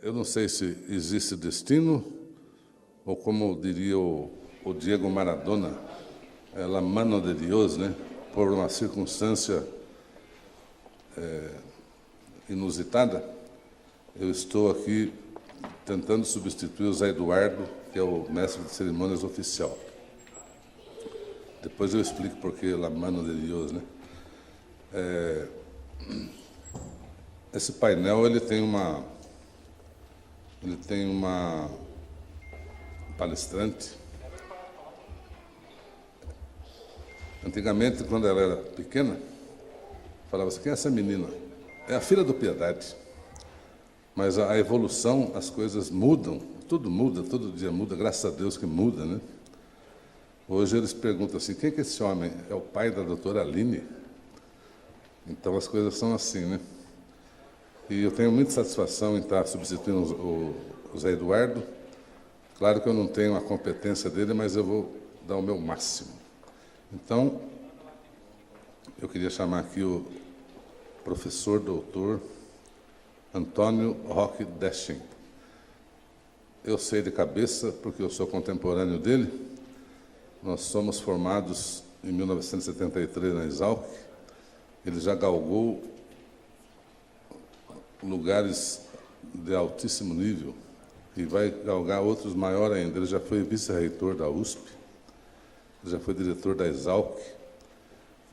Eu não sei se existe destino, ou como diria o Diego Maradona, la mano de Dios, né? Por uma circunstância inusitada, eu estou aqui tentando substituir o Zé Eduardo, que é o mestre de cerimônias oficial. Depois eu explico por que la mano de Dios, né? Esse painel ele tem uma palestrante. Antigamente, quando ela era pequena, falava assim: quem é essa menina? É a filha do Piedade. Mas a evolução, as coisas mudam, tudo muda, todo dia muda, graças a Deus que muda, né? Hoje eles perguntam assim: quem é que esse homem? É o pai da doutora Aline? Então as coisas são assim, né? E eu tenho muita satisfação em estar substituindo o Zé Eduardo. Claro que eu não tenho a competência dele, mas eu vou dar o meu máximo. Então, eu queria chamar aqui o professor doutor Antônio Roque Deschamps. Eu sei de cabeça, porque eu sou contemporâneo dele. Nós somos formados em 1973 na Exalc. Ele já galgou lugares de altíssimo nível e vai galgar outros maiores ainda. Ele já foi vice-reitor da USP, ele já foi diretor da Exalc.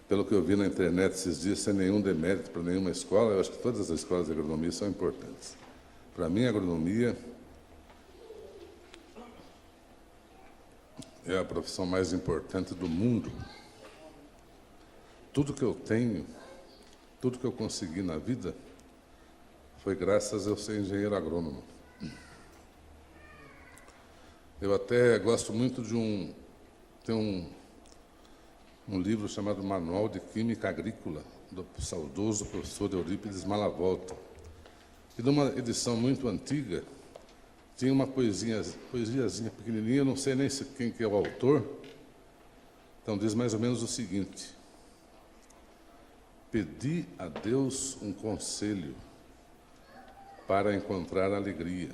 Pelo que eu vi na internet esses dias, sem nenhum demérito para nenhuma escola, eu acho que todas as escolas de agronomia são importantes. Para mim, a agronomia é a profissão mais importante do mundo. Tudo que eu tenho, tudo que eu consegui na vida, foi graças a eu ser engenheiro agrônomo. Eu até gosto muito de tem um livro chamado Manual de Química Agrícola, do saudoso professor Eurípides Malavolta. E numa edição muito antiga, tinha uma poesiazinha pequenininha, eu não sei nem quem que é o autor. Então diz mais ou menos o seguinte: pedi a Deus um conselho para encontrar alegria.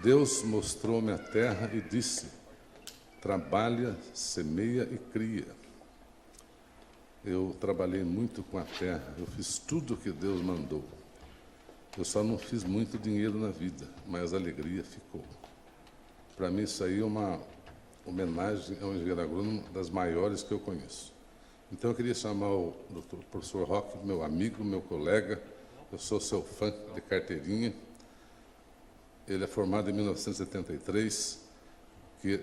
Deus mostrou-me a terra e disse: trabalha, semeia e cria. Eu trabalhei muito com a terra, eu fiz tudo o que Deus mandou. Eu só não fiz muito dinheiro na vida, mas a alegria ficou. Para mim, isso aí é uma homenagem ao engenheiro agrônomo das maiores que eu conheço. Então, eu queria chamar o professor Roque, meu amigo, meu colega. Eu sou seu fã de carteirinha. Ele é formado em 1973, que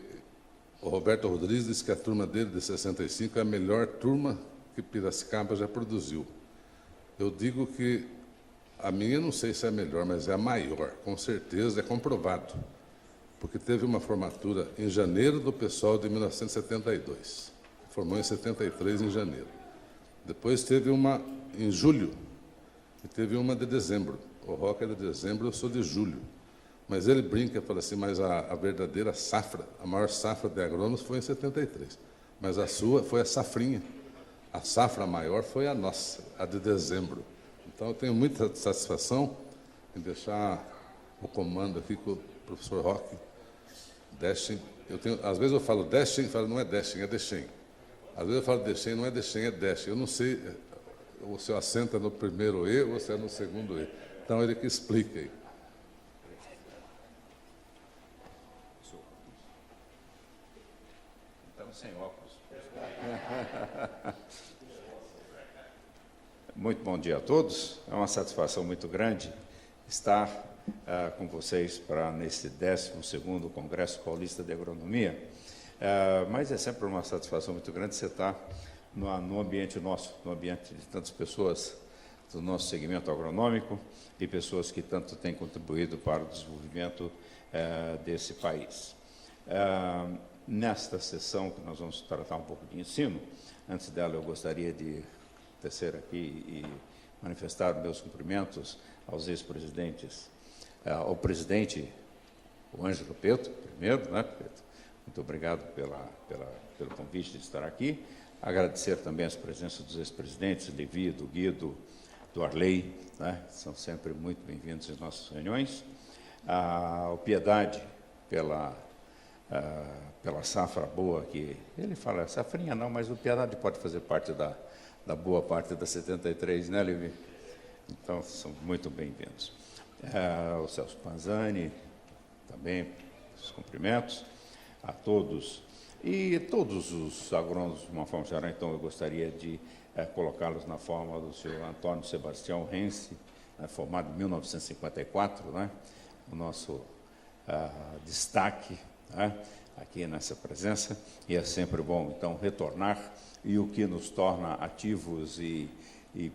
o Roberto Rodrigues disse que a turma dele, de 65, é a melhor turma que Piracicaba já produziu. Eu digo que a minha, não sei se é a melhor, mas é a maior, com certeza, é comprovado. Porque teve uma formatura em janeiro do pessoal de 1972. Formou em 73, em janeiro. Depois teve uma em julho, e teve uma de dezembro. O Roque é de dezembro, eu sou de julho. Mas ele brinca e fala assim: mas a verdadeira safra, a maior safra de agrônomos foi em 73. Mas a sua foi a safrinha. A safra maior foi a nossa, a de dezembro. Então, eu tenho muita satisfação em deixar o comando aqui com o professor Roque Deschamps. Às vezes eu falo Deschamps, falo não é Deschamps, é Deschamps. Às vezes eu falo Deschamps, não é Deschamps, é Deschamps. Eu não sei se o acento é no primeiro E ou se é no segundo E. Então, ele que explica aí. Estamos sem óculos. Muito bom dia a todos. É uma satisfação muito grande estar com vocês nesse 12º Congresso Paulista de Agronomia. Mas é sempre uma satisfação muito grande você estar no ambiente nosso, no ambiente de tantas pessoas do nosso segmento agronômico e pessoas que tanto têm contribuído para o desenvolvimento desse país. Nesta sessão, que nós vamos tratar um pouco de ensino, antes dela eu gostaria de tecer aqui e manifestar meus cumprimentos aos ex-presidentes, ao presidente, o Ângelo Petto, primeiro, né, Petto? Muito obrigado pelo convite de estar aqui. Agradecer também as presenças dos ex-presidentes, Levi, do Guido, do Arley, né? São sempre muito bem-vindos em nossas reuniões. O Piedade, pela safra boa que ele fala, safrinha não, mas o Piedade pode fazer parte da boa parte da 73, né, Levi? Então, são muito bem-vindos. O Celso Panzani, também, os cumprimentos a todos. E todos os agrônomos, de uma forma geral, então, eu gostaria de colocá-los na forma do senhor Antônio Sebastião Rense, né, formado em 1954, né, o nosso destaque, né, aqui nessa presença, e é sempre bom, então, retornar, e o que nos torna ativos e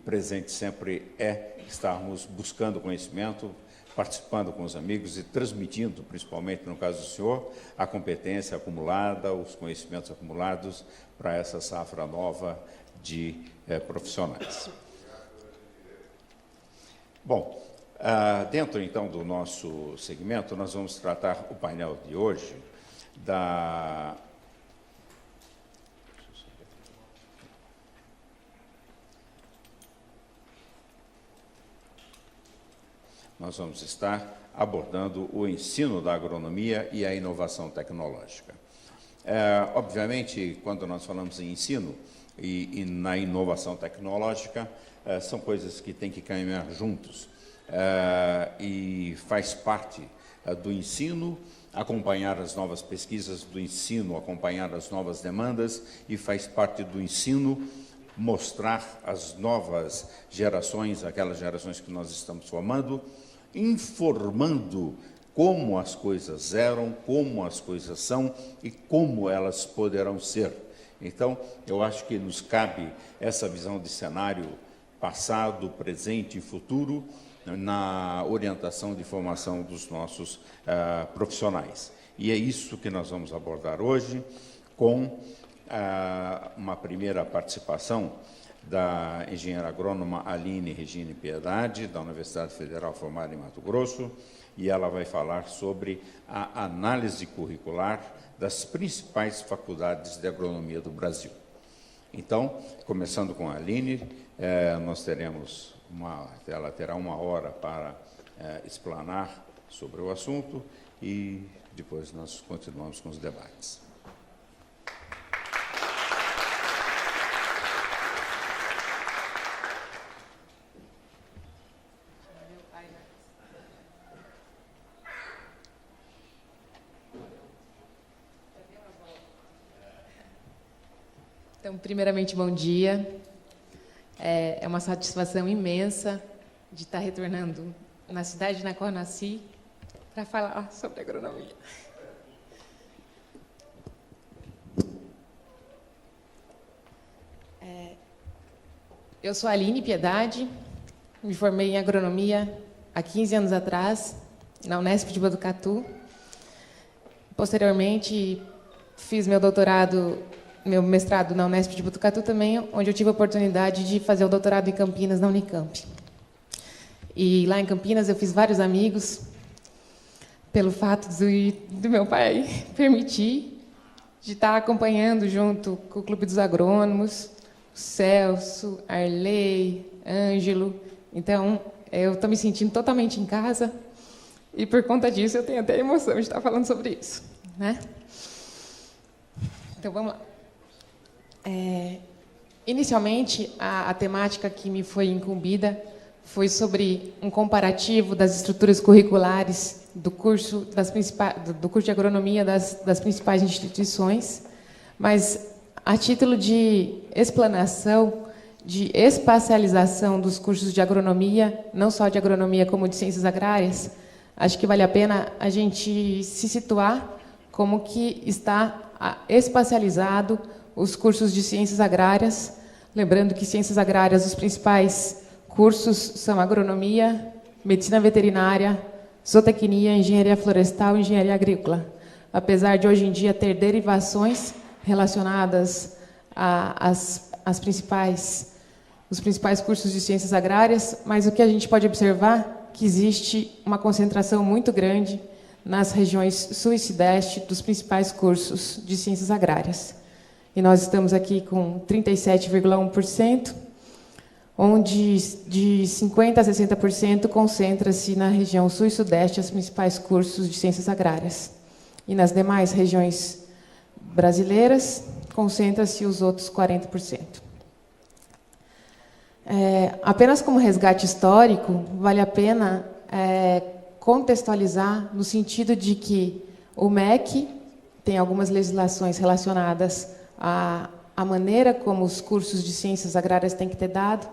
presentes sempre é estarmos buscando conhecimento, participando com os amigos e transmitindo, principalmente no caso do senhor, a competência acumulada, os conhecimentos acumulados para essa safra nova de profissionais. Bom, dentro, então, do nosso segmento, nós vamos tratar o painel de hoje da... Nós vamos estar abordando o ensino da agronomia e a inovação tecnológica. Obviamente, quando nós falamos em ensino e na inovação tecnológica, são coisas que têm que caminhar juntos. E faz parte do ensino acompanhar as novas pesquisas, do ensino acompanhar as novas demandas, e faz parte do ensino mostrar as novas gerações, aquelas gerações que nós estamos formando, informando como as coisas eram, como as coisas são e como elas poderão ser. Então, eu acho que nos cabe essa visão de cenário passado, presente e futuro na orientação de formação dos nossos profissionais. E é isso que nós vamos abordar hoje, com uma primeira participação da engenheira agrônoma Aline Regine Piedade, da Universidade Federal, formada em Mato Grosso, e ela vai falar sobre a análise curricular das principais faculdades de agronomia do Brasil. Então, começando com a Aline, ela terá 1 hora para explanar sobre o assunto e depois nós continuamos com os debates. Então, primeiramente, bom dia. É uma satisfação imensa de estar retornando na cidade na qual nasci para falar sobre agronomia. Eu sou a Aline Piedade, me formei em agronomia há 15 anos atrás, na Unesp de Botucatu. Posteriormente, fiz meu mestrado na Unesp de Botucatu também, onde eu tive a oportunidade de fazer o doutorado em Campinas, na Unicamp. E lá em Campinas eu fiz vários amigos, pelo fato do meu pai permitir, de estar acompanhando junto com o Clube dos Agrônomos, o Celso, Arley, Ângelo. Então, eu estou me sentindo totalmente em casa, e por conta disso eu tenho até emoção de estar falando sobre isso, né? Então, vamos lá. Inicialmente, a temática que me foi incumbida foi sobre um comparativo das estruturas curriculares do curso de agronomia das principais instituições, mas a título de explanação, de espacialização dos cursos de agronomia, não só de agronomia como de ciências agrárias, acho que vale a pena a gente se situar como que está espacializado os cursos de ciências agrárias, lembrando que ciências agrárias, os principais cursos são agronomia, medicina veterinária, zootecnia, engenharia florestal e engenharia agrícola. Apesar de hoje em dia ter derivações relacionadas os principais cursos de ciências agrárias, mas o que a gente pode observar é que existe uma concentração muito grande nas regiões sul e sudeste dos principais cursos de ciências agrárias. E nós estamos aqui com 37,1%, onde de 50% a 60% concentra-se na região sul e sudeste os principais cursos de ciências agrárias. E nas demais regiões brasileiras, concentra-se os outros 40%. Apenas como resgate histórico, vale a pena contextualizar no sentido de que o MEC tem algumas legislações relacionadas à maneira como os cursos de ciências agrárias têm que ter dado,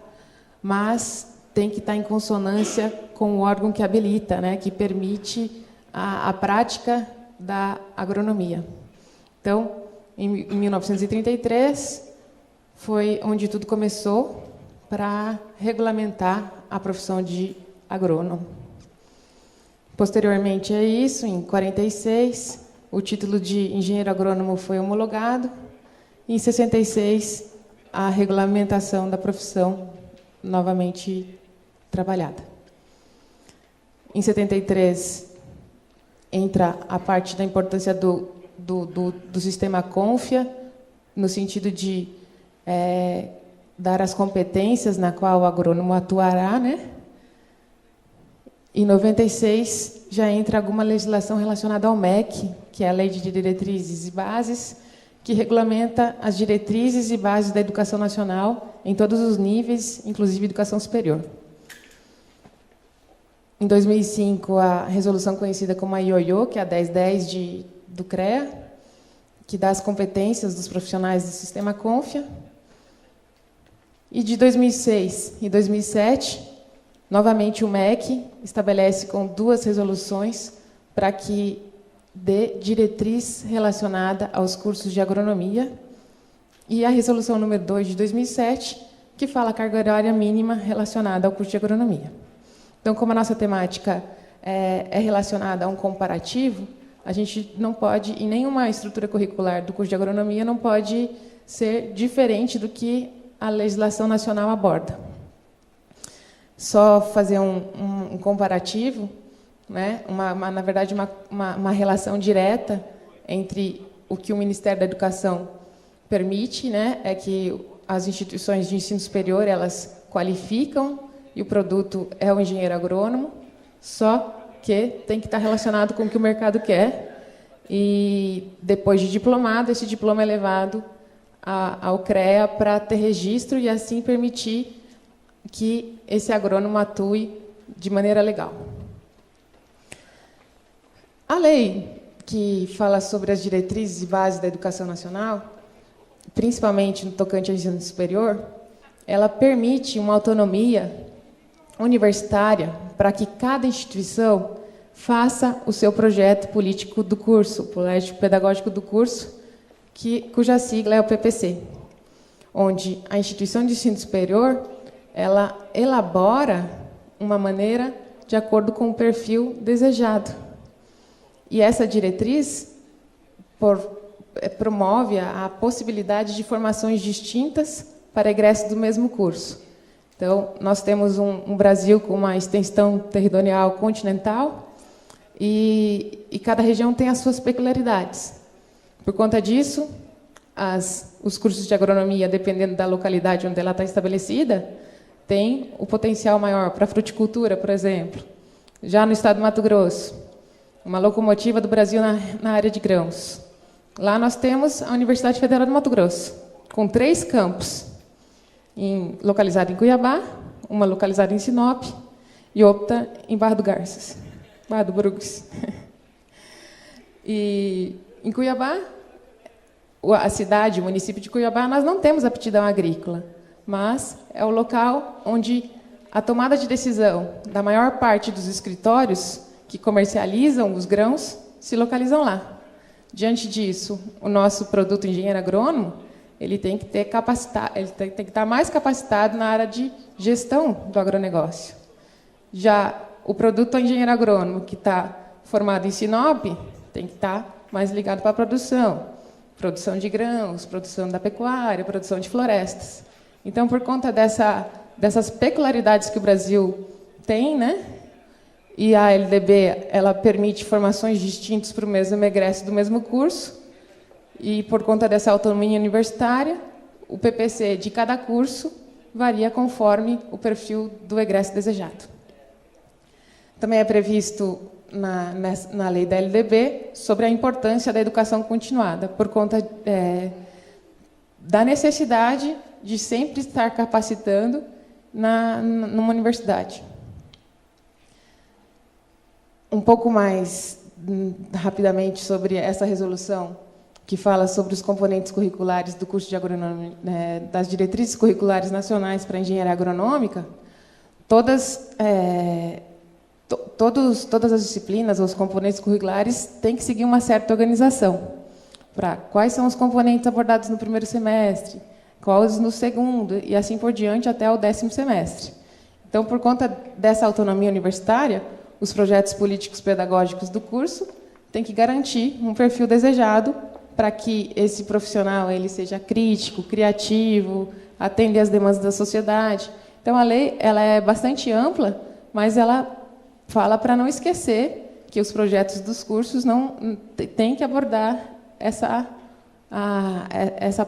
mas tem que estar em consonância com o órgão que habilita, né, que permite a prática da agronomia. Então, em 1933, foi onde tudo começou para regulamentar a profissão de agrônomo. Posteriormente a isso, em 1946, o título de engenheiro agrônomo foi homologado. Em 1966, a regulamentação da profissão novamente trabalhada. Em 1973, entra a parte da importância do sistema CONFIA, no sentido de dar as competências na qual o agrônomo atuará, né? Em 96, já entra alguma legislação relacionada ao MEC, que é a Lei de Diretrizes e Bases, que regulamenta as diretrizes e bases da educação nacional em todos os níveis, inclusive educação superior. Em 2005, a resolução conhecida como a IOIO, que é a 1010 do CREA, que dá as competências dos profissionais do sistema CONFIA. E de 2006 e 2007, novamente o MEC estabelece com 2 resoluções para que dê diretriz relacionada aos cursos de agronomia, e a resolução número 2 de 2007, que fala a carga horária mínima relacionada ao curso de agronomia. Então, como a nossa temática é relacionada a um comparativo, a gente não pode, em nenhuma estrutura curricular do curso de agronomia, não pode ser diferente do que a legislação nacional aborda. Só fazer um comparativo, né? Na verdade, uma relação direta entre o que o Ministério da Educação permite, né? É que as instituições de ensino superior elas qualificam e o produto é o engenheiro agrônomo, só que tem que estar relacionado com o que o mercado quer. E depois de diplomado, esse diploma é levado ao CREA para ter registro e assim permitir que esse agrônomo atue de maneira legal. A lei que fala sobre as diretrizes e bases da educação nacional, principalmente no tocante ao ensino superior, ela permite uma autonomia universitária para que cada instituição faça o seu projeto político do curso, o projeto pedagógico do curso, cuja sigla é o PPC, onde a instituição de ensino superior ela elabora uma maneira de acordo com o perfil desejado. E essa diretriz promove a possibilidade de formações distintas para egresso do mesmo curso. Então, nós temos um Brasil com uma extensão territorial continental e cada região tem as suas peculiaridades. Por conta disso, os cursos de agronomia, dependendo da localidade onde ela está estabelecida, tem o potencial maior para fruticultura, por exemplo. Já no estado do Mato Grosso, uma locomotiva do Brasil na área de grãos. Lá nós temos a Universidade Federal do Mato Grosso, com 3 campos, localizada em Cuiabá, uma localizada em Sinop e outra em Barra do Garças, Barra do Brugos. E em Cuiabá, a cidade, o município de Cuiabá, nós não temos aptidão agrícola, mas é o local onde a tomada de decisão da maior parte dos escritórios que comercializam os grãos se localizam lá. Diante disso, o nosso produto engenheiro agrônomo ele tem que estar mais capacitado na área de gestão do agronegócio. Já o produto engenheiro agrônomo que está formado em Sinop tem que estar mais ligado para a produção de grãos, produção da pecuária, produção de florestas. Então, por conta dessas peculiaridades que o Brasil tem, né? E a LDB ela permite formações distintas para o mesmo egresso do mesmo curso, e por conta dessa autonomia universitária, o PPC de cada curso varia conforme o perfil do egresso desejado. Também é previsto na lei da LDB sobre a importância da educação continuada, por conta da necessidade de sempre estar capacitando numa universidade. Um pouco mais rapidamente sobre essa resolução, que fala sobre os componentes curriculares do curso de agronomia, das diretrizes curriculares nacionais para a engenharia agronômica, todas as disciplinas, os componentes curriculares, têm que seguir uma certa organização. Para quais são os componentes abordados no primeiro semestre, quais no segundo, e assim por diante até o 10º semestre. Então, por conta dessa autonomia universitária, os projetos políticos pedagógicos do curso têm que garantir um perfil desejado para que esse profissional ele seja crítico, criativo, atenda às demandas da sociedade. Então, a lei ela é bastante ampla, mas ela fala para não esquecer que os projetos dos cursos não têm que abordar essa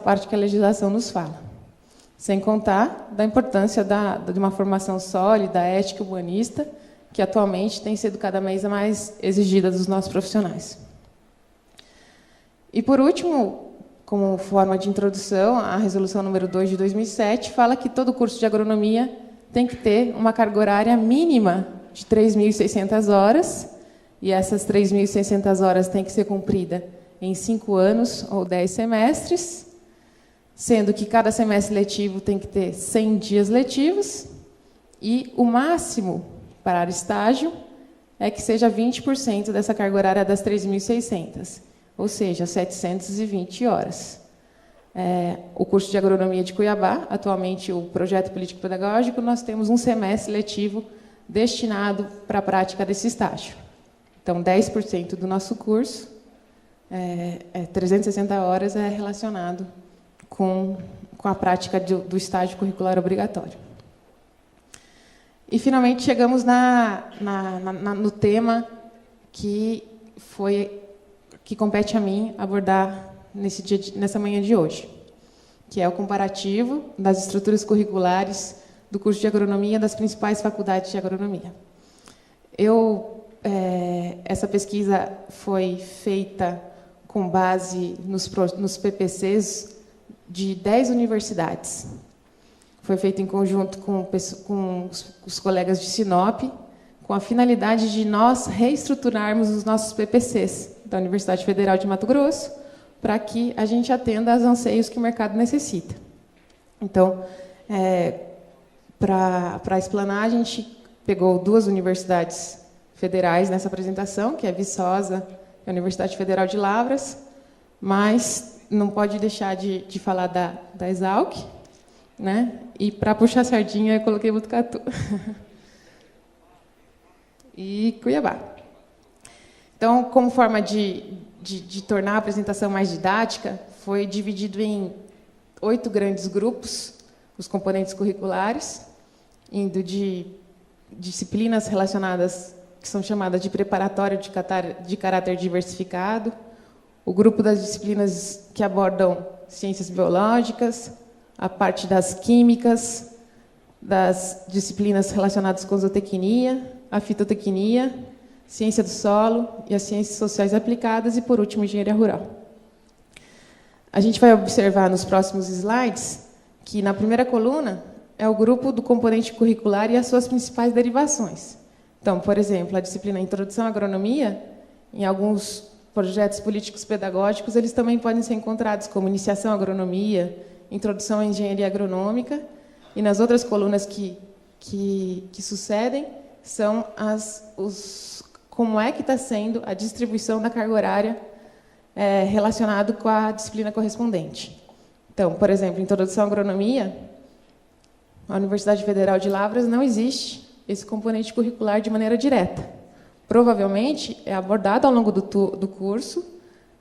parte que a legislação nos fala. Sem contar da importância de uma formação sólida, ética e humanista, que atualmente tem sido cada vez mais exigida dos nossos profissionais. E, por último, como forma de introdução, a Resolução número 2 de 2007 fala que todo curso de agronomia tem que ter uma carga horária mínima de 3.600 horas, e essas 3.600 horas têm que ser cumprida em 5 anos ou 10 semestres, sendo que cada semestre letivo tem que ter 100 dias letivos, e o máximo para estágio é que seja 20% dessa carga horária das 3.600, ou seja, 720 horas. O curso de agronomia de Cuiabá, atualmente o projeto político-pedagógico, nós temos um semestre letivo destinado para a prática desse estágio. Então, 10% do nosso curso, 360 horas, é relacionado com a prática do estágio curricular obrigatório. E, finalmente, chegamos no tema que compete a mim abordar nessa manhã de hoje, que é o comparativo das estruturas curriculares do curso de agronomia das principais faculdades de agronomia. Essa pesquisa foi feita com base nos PPCs de 10 universidades. Foi feita em conjunto com os colegas de Sinop, com a finalidade de nós reestruturarmos os nossos PPCs da Universidade Federal de Mato Grosso, para que a gente atenda aos anseios que o mercado necessita. Então, para explanar, a gente pegou 2 universidades federais nessa apresentação, que é a Viçosa e a Universidade Federal de Lavras, mas não pode deixar de falar da Exalc, né? E, para puxar a sardinha, eu coloquei Botucatu. E Cuiabá. Então, como forma de tornar a apresentação mais didática, foi dividido em 8 grandes grupos, os componentes curriculares, indo de disciplinas relacionadas, que são chamadas de preparatório de caráter diversificado, o grupo das disciplinas que abordam ciências biológicas, a parte das químicas, das disciplinas relacionadas com zootecnia, a fitotecnia, ciência do solo e as ciências sociais aplicadas e, por último, engenharia rural. A gente vai observar nos próximos slides que, na primeira coluna, é o grupo do componente curricular e as suas principais derivações. Então, por exemplo, a disciplina Introdução à Agronomia, em alguns projetos políticos pedagógicos, eles também podem ser encontrados como Iniciação à Agronomia, Introdução à Engenharia Agronômica, e nas outras colunas que sucedem são como é que está sendo a distribuição da carga horária relacionado com a disciplina correspondente. Então, por exemplo, Introdução à Agronomia, a Universidade Federal de Lavras não existe esse componente curricular de maneira direta. Provavelmente é abordado ao longo do curso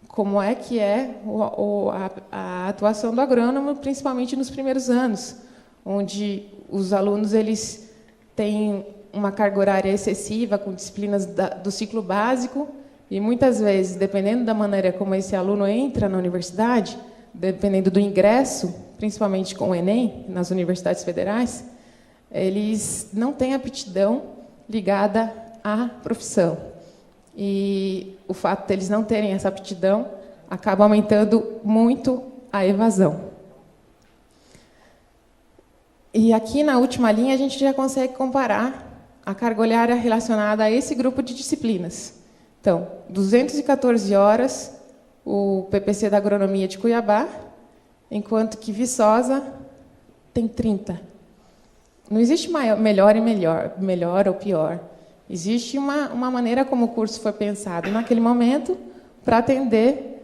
como é que é a atuação do agrônomo, principalmente nos primeiros anos, onde os alunos eles têm uma carga horária excessiva com disciplinas do ciclo básico e, muitas vezes, dependendo da maneira como esse aluno entra na universidade, dependendo do ingresso principalmente com o Enem, nas universidades federais, eles não têm aptidão ligada à profissão. E o fato de eles não terem essa aptidão acaba aumentando muito a evasão. E aqui, na última linha, a gente já consegue comparar a carga horária relacionada a esse grupo de disciplinas. Então, 214 horas, o PPC da Agronomia de Cuiabá, enquanto que Viçosa tem 30. Não existe melhor e melhor ou pior. Existe uma maneira como o curso foi pensado naquele momento para atender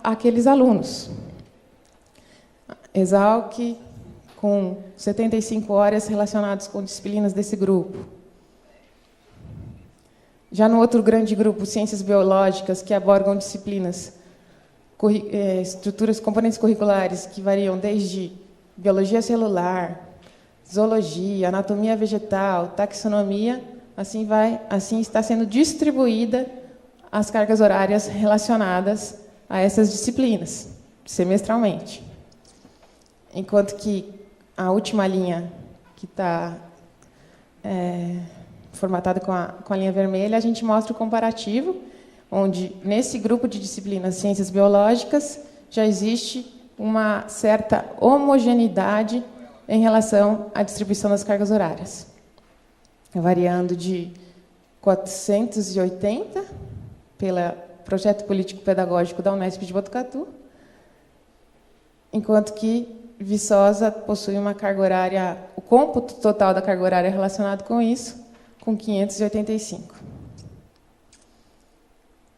aqueles alunos. Exalc, com 75 horas relacionadas com disciplinas desse grupo. Já no outro grande grupo, Ciências Biológicas, que abordam disciplinas, estruturas, componentes curriculares que variam desde biologia celular, zoologia, anatomia vegetal, taxonomia, assim está sendo distribuída as cargas horárias relacionadas a essas disciplinas, semestralmente. Enquanto que a última linha, que está formatada com a linha vermelha, a gente mostra o comparativo, onde, nesse grupo de disciplinas Ciências Biológicas, já existe uma certa homogeneidade em relação à distribuição das cargas horárias, variando de 480 pelo Projeto Político-Pedagógico da Unesp de Botucatu, enquanto que Viçosa possui uma carga horária, o cômputo total da carga horária relacionado com isso, com 585.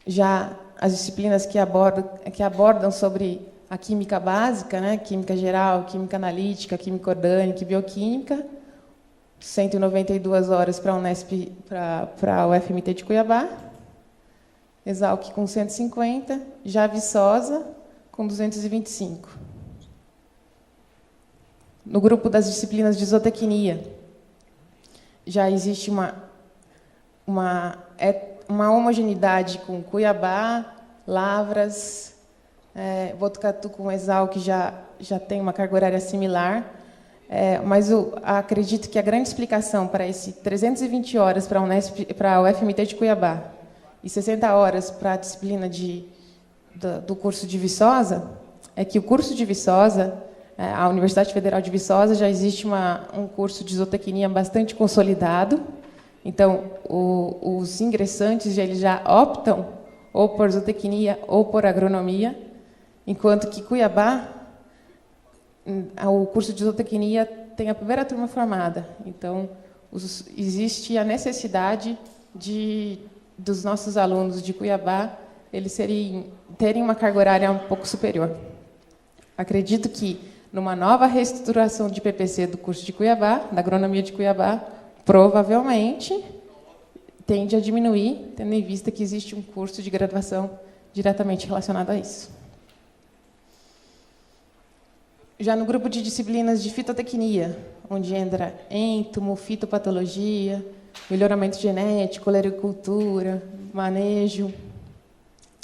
Já as disciplinas que abordam sobre a química básica, né, química geral, química analítica, química orgânica e bioquímica, 192 horas para a Unesp, para a UFMT de Cuiabá, Exalc com 150, já Viçosa com 225. No grupo das disciplinas de zootecnia, já existe uma homogeneidade com Cuiabá, Lavras, Botucatu com Exalc já tem uma carga horária similar, mas acredito que a grande explicação para esse 320 horas para a UFMT de Cuiabá e 60 horas para a disciplina do curso de Viçosa é que o curso de Viçosa, a Universidade Federal de Viçosa, já existe um curso de zootecnia bastante consolidado. Então, os ingressantes eles já optam ou por zootecnia ou por agronomia, enquanto que Cuiabá, o curso de zootecnia tem a primeira turma formada. Então, existe a necessidade dos nossos alunos de Cuiabá eles terem uma carga horária um pouco superior. Acredito que, numa nova reestruturação de PPC do curso de Cuiabá, da Agronomia de Cuiabá, provavelmente tende a diminuir, tendo em vista que existe um curso de graduação diretamente relacionado a isso. Já no grupo de disciplinas de fitotecnia, onde entra entomo, fitopatologia, melhoramento genético, olericultura, manejo,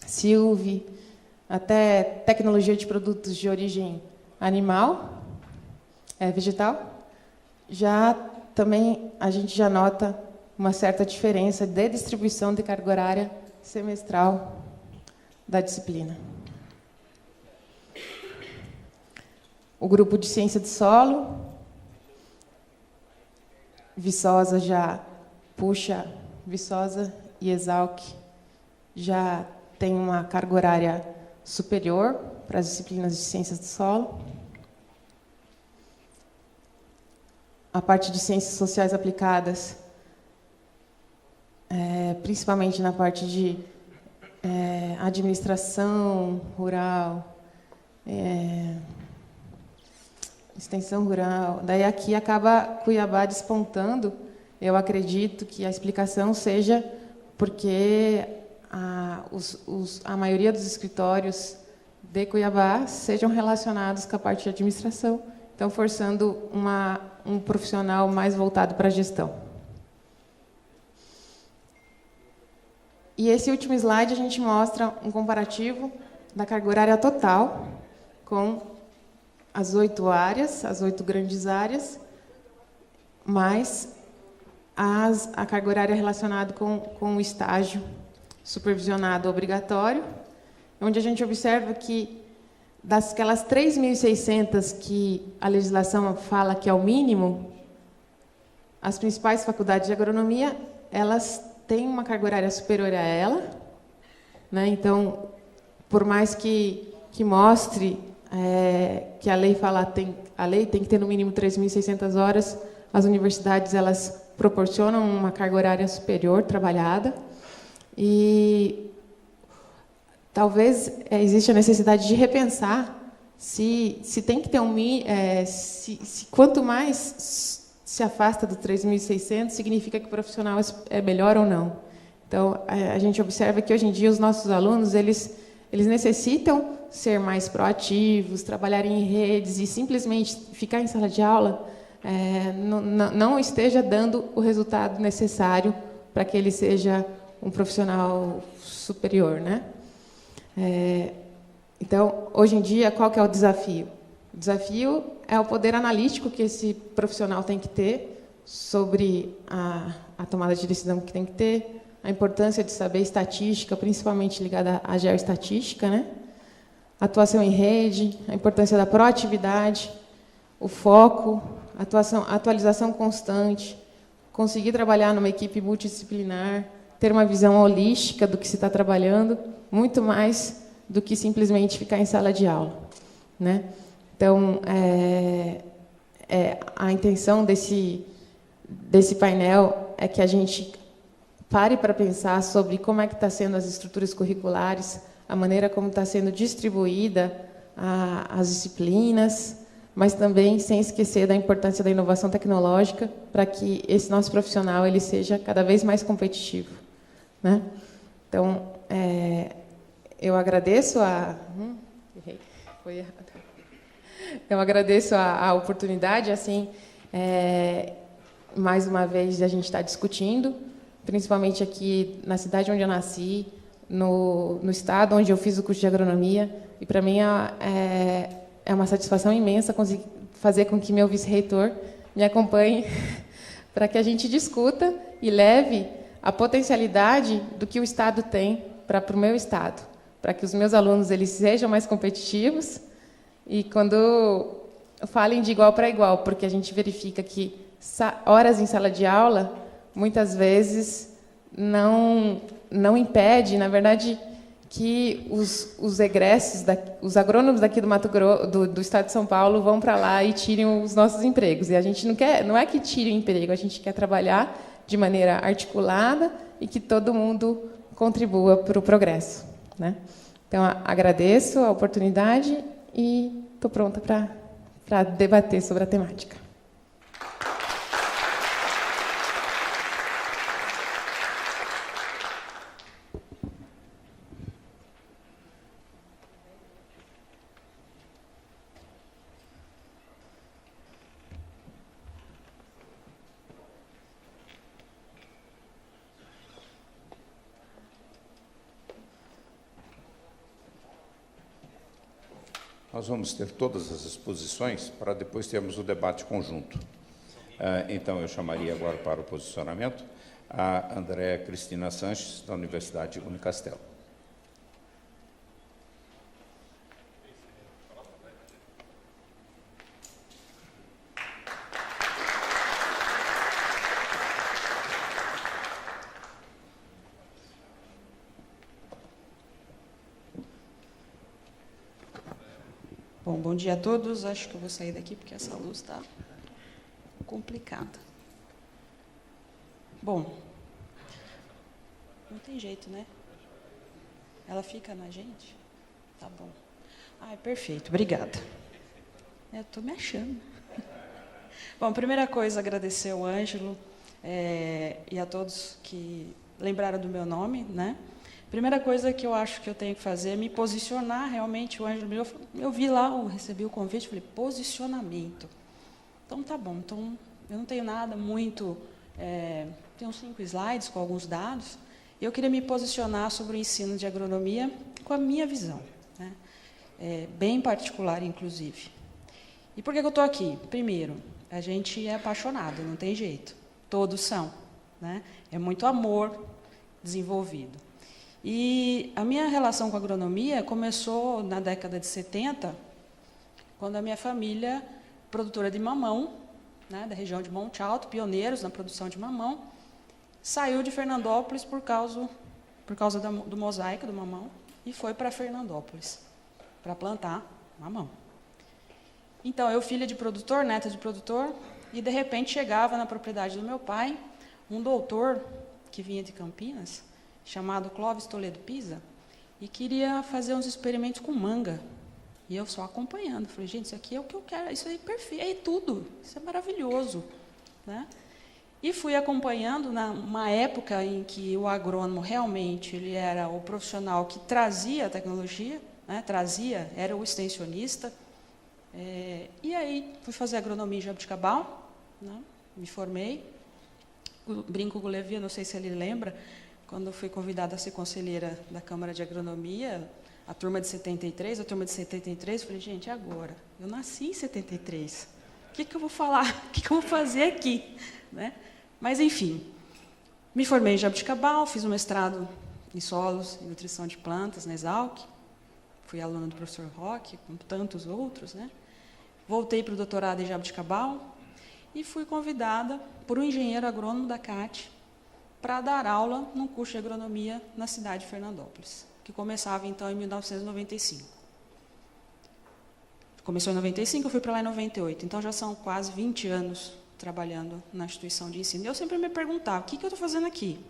silvi, até tecnologia de produtos de origem animal, vegetal, já também a gente já nota uma certa diferença de distribuição de carga horária semestral da disciplina. O grupo de ciência do solo, Viçosa já puxa, Viçosa e Exalc já tem uma carga horária superior para as disciplinas de ciências do solo. A parte de ciências sociais aplicadas, principalmente na parte de administração rural, extensão rural. Daí aqui acaba Cuiabá despontando. Eu acredito que a explicação seja porque a maioria dos escritórios de Cuiabá sejam relacionados com a parte de administração, então forçando um profissional mais voltado para a gestão. E esse último slide a gente mostra um comparativo da carga horária total com as 8 áreas, as 8 grandes áreas, mais a carga horária relacionada com o estágio supervisionado obrigatório, onde a gente observa que, daquelas 3.600 que a legislação fala que é o mínimo, as principais faculdades de agronomia, elas têm uma carga horária superior a ela, né? Então, por mais que mostre que a lei fala a lei tem que ter no mínimo 3.600 horas, as universidades elas proporcionam uma carga horária superior trabalhada, e talvez exista a necessidade de repensar se tem que ter se quanto mais se afasta do 3.600, significa que o profissional é melhor ou não. Então, a gente observa que, hoje em dia, os nossos alunos eles necessitam ser mais proativos, trabalhar em redes, e simplesmente ficar em sala de aula não esteja dando o resultado necessário para que ele seja um profissional superior, né? Então, hoje em dia, qual que é o desafio? O desafio é o poder analítico que esse profissional tem que ter sobre a tomada de decisão que tem que ter, a importância de saber estatística, principalmente ligada à geoestatística, né? Atuação em rede, a importância da proatividade, o foco, atualização constante, conseguir trabalhar numa equipe multidisciplinar, ter uma visão holística do que se está trabalhando, muito mais do que simplesmente ficar em sala de aula, né? Então, a intenção desse painel é que a gente pare para pensar sobre como é que está sendo as estruturas curriculares, a maneira como está sendo distribuída as disciplinas, mas também sem esquecer da importância da inovação tecnológica para que esse nosso profissional ele seja cada vez mais competitivo, né? Então, eu agradeço Eu agradeço a oportunidade, assim, mais uma vez, de a gente estar discutindo, principalmente aqui na cidade onde eu nasci, no estado onde eu fiz o curso de agronomia, e para mim é uma satisfação imensa conseguir fazer com que meu vice-reitor me acompanhe para que a gente discuta e leve a potencialidade do que o estado tem para o meu estado, para que os meus alunos eles sejam mais competitivos e quando falem de igual para igual, porque a gente verifica que horas em sala de aula muitas vezes não impede, na verdade, que os egressos, os agrônomos daqui do Mato Grosso, do estado de São Paulo, vão para lá e tirem os nossos empregos. E a gente não é que tire o emprego, a gente quer trabalhar de maneira articulada e que todo mundo contribua para o progresso, né? Então, agradeço a oportunidade e estou pronta para debater sobre a temática. Nós vamos ter todas as exposições para depois termos o debate conjunto. Então, eu chamaria agora para o posicionamento a Andréa Cristina Sanches, da Universidade Unicastel. Bom dia a todos. Acho que eu vou sair daqui porque essa luz está complicada. Bom, não tem jeito, né? Ela fica na gente? Tá bom. Perfeito. Obrigada. Eu estou me achando. Bom, primeira coisa, agradecer ao Ângelo e a todos que lembraram do meu nome, né? Primeira coisa que eu acho que eu tenho que fazer é me posicionar realmente. O Ângelo, eu vi lá, eu recebi o convite, falei, posicionamento. Então, tá bom. Então, eu não tenho nada muito... tenho 5 slides com alguns dados. E eu queria me posicionar sobre o ensino de agronomia com a minha visão, né? Bem particular, inclusive. E por que eu estou aqui? Primeiro, a gente é apaixonado, não tem jeito. Todos são, né? É muito amor desenvolvido. E a minha relação com a agronomia começou na década de 70, quando a minha família, produtora de mamão, né, da região de Monte Alto, pioneiros na produção de mamão, saiu de Fernandópolis por causa do mosaico do mamão e foi para Fernandópolis para plantar mamão. Então, eu, filha de produtor, neta de produtor, e de repente chegava na propriedade do meu pai um doutor que vinha de Campinas, chamado Clóvis Toledo Pisa, e queria fazer uns experimentos com manga. E eu só acompanhando. Falei, gente, isso aqui é o que eu quero, isso aí é perfeito, é tudo, isso é maravilhoso, né? E fui acompanhando numa época em que o agrônomo realmente ele era o profissional que trazia a tecnologia, né? Era o extensionista. E aí fui fazer agronomia em Jabuticabal, né? Me formei. Brinco com o Levi, não sei se ele lembra, quando eu fui convidada a ser conselheira da Câmara de Agronomia, a turma de 73, eu falei, gente, agora? Eu nasci em 73. O que eu vou falar? O que eu vou fazer aqui? Né? Mas, enfim, me formei em Jabuticabal, fiz um mestrado em solos e nutrição de plantas na Exalc, fui aluna do professor Roque, como tantos outros, né? Voltei para o doutorado em Jabuticabal e fui convidada por um engenheiro agrônomo da CAT para dar aula num curso de agronomia na cidade de Fernandópolis, que começava, então, em 1995. Começou em 95, eu fui para lá em 98. Então, já são quase 20 anos trabalhando na instituição de ensino. E eu sempre me perguntava, o que eu estou fazendo aqui?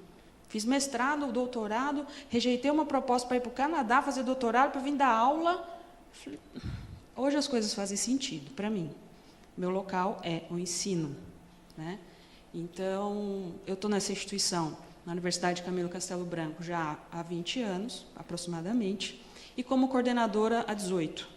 Fiz mestrado, doutorado, rejeitei uma proposta para ir para o Canadá, fazer doutorado, para vir dar aula. Hoje as coisas fazem sentido para mim. Meu local é o ensino, né? Então, eu estou nessa instituição, na Universidade Camilo Castelo Branco, já há 20 anos, aproximadamente, e como coordenadora há 18.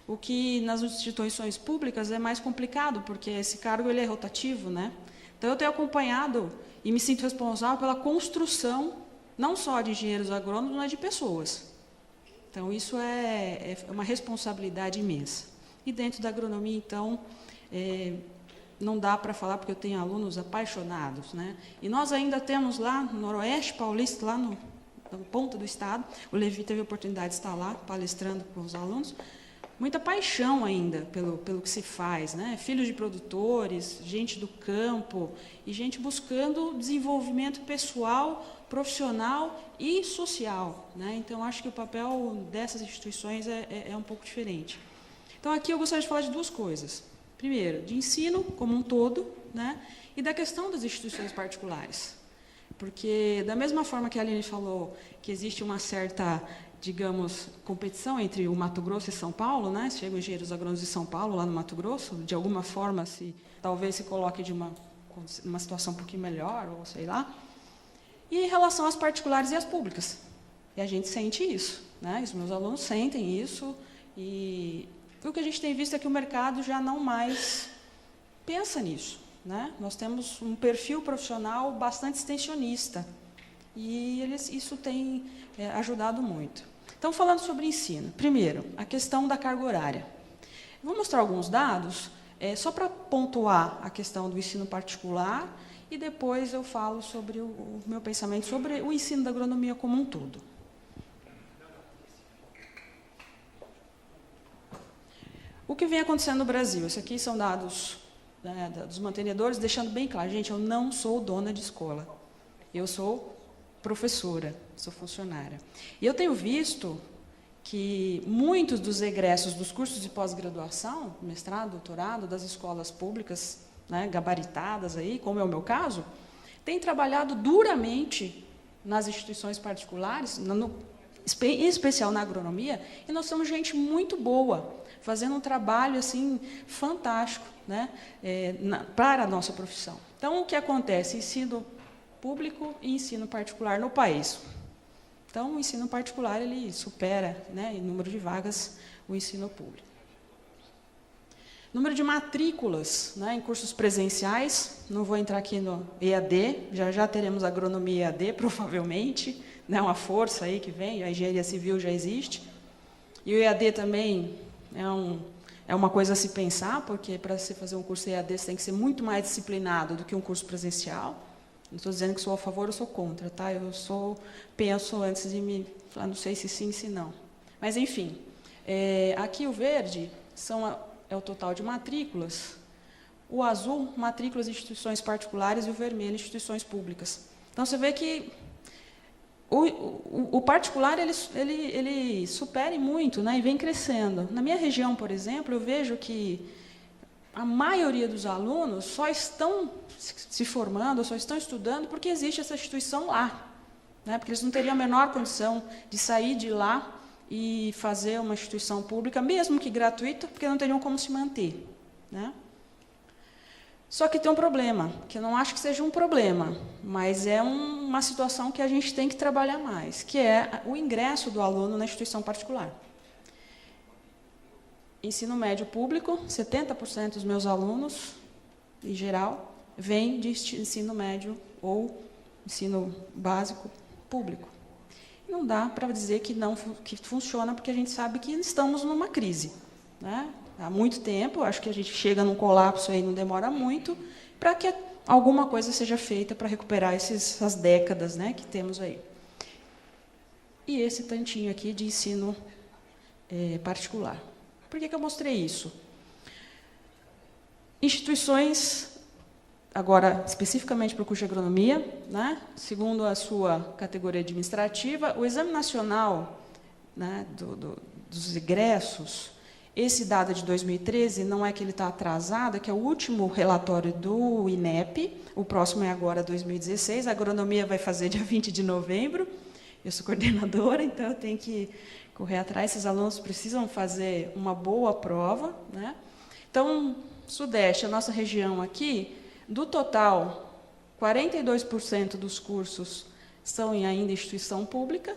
O que nas instituições públicas é mais complicado, porque esse cargo ele é rotativo, né? Então, eu tenho acompanhado e me sinto responsável pela construção, não só de engenheiros agrônomos, mas de pessoas. Então, isso é uma responsabilidade imensa. E dentro da agronomia, então, não dá para falar, porque eu tenho alunos apaixonados, né? E nós ainda temos lá, no Noroeste Paulista, lá na ponta do estado, o Levi teve a oportunidade de estar lá, palestrando com os alunos, muita paixão ainda pelo que se faz, né? Filhos de produtores, gente do campo, e gente buscando desenvolvimento pessoal, profissional e social, né? Então, acho que o papel dessas instituições é um pouco diferente. Então, aqui eu gostaria de falar de duas coisas. Primeiro, de ensino como um todo, né? E da questão das instituições particulares. Porque, da mesma forma que a Aline falou que existe uma certa, digamos, competição entre o Mato Grosso e São Paulo, né? Chegam engenheiros agrônomos de São Paulo, lá no Mato Grosso, de alguma forma, talvez se coloque de uma situação um pouquinho melhor, ou sei lá. E em relação às particulares e às públicas. E a gente sente isso, né? Os meus alunos sentem isso, e o que a gente tem visto é que o mercado já não mais pensa nisso, né? Nós temos um perfil profissional bastante extensionista, e isso tem ajudado muito. Então, falando sobre ensino, primeiro, a questão da carga horária. Vou mostrar alguns dados, só para pontuar a questão do ensino particular, e depois eu falo sobre o meu pensamento sobre o ensino da agronomia como um todo. O que vem acontecendo no Brasil? Esses aqui são dados dos mantenedores, deixando bem claro, gente, eu não sou dona de escola. Eu sou professora, sou funcionária. E eu tenho visto que muitos dos egressos dos cursos de pós-graduação, mestrado, doutorado, das escolas públicas, né, gabaritadas, aí, como é o meu caso, têm trabalhado duramente nas instituições particulares, em especial na agronomia, e nós somos gente muito boa, fazendo um trabalho assim fantástico, né, para a nossa profissão. Então, o que acontece? Ensino público e ensino particular no país. Então, o ensino particular ele supera, né, em número de vagas o ensino público. Número de matrículas, né, em cursos presenciais, não vou entrar aqui no EAD, já teremos agronomia EAD, provavelmente, né, uma força aí que vem, a engenharia civil já existe, e o EAD também é é uma coisa a se pensar, porque para você fazer um curso EAD, você tem que ser muito mais disciplinado do que um curso presencial. Não estou dizendo que sou a favor ou sou contra, tá? Penso antes de me falar, não sei se sim, se não. Mas, enfim, aqui o verde é o total de matrículas, o azul, matrículas de instituições particulares, e o vermelho, instituições públicas. Então, você vê que o particular ele supere muito, né, e vem crescendo. Na minha região, por exemplo, eu vejo que a maioria dos alunos só estão se formando, só estão estudando porque existe essa instituição lá, né, porque eles não teriam a menor condição de sair de lá e fazer uma instituição pública, mesmo que gratuita, porque não teriam como se manter, né? Só que tem um problema, que eu não acho que seja um problema, mas é uma situação que a gente tem que trabalhar mais, que é o ingresso do aluno na instituição particular. Ensino médio público, 70% dos meus alunos, em geral, vêm de ensino médio ou ensino básico público. Não dá para dizer que funciona, porque a gente sabe que estamos numa crise, né? Há muito tempo, acho que a gente chega num colapso aí, não demora muito, para que alguma coisa seja feita para recuperar essas décadas, né, que temos aí. E esse tantinho aqui de ensino particular. Por que eu mostrei isso? Instituições, agora especificamente para o curso de agronomia, né, segundo a sua categoria administrativa, o Exame Nacional, né, dos egressos. Esse dado de 2013, não é que ele está atrasado, é que é o último relatório do INEP, o próximo é agora 2016, a agronomia vai fazer dia 20 de novembro, eu sou coordenadora, então eu tenho que correr atrás, esses alunos precisam fazer uma boa prova, né? Então, Sudeste, a nossa região aqui, do total, 42% dos cursos são ainda em instituição pública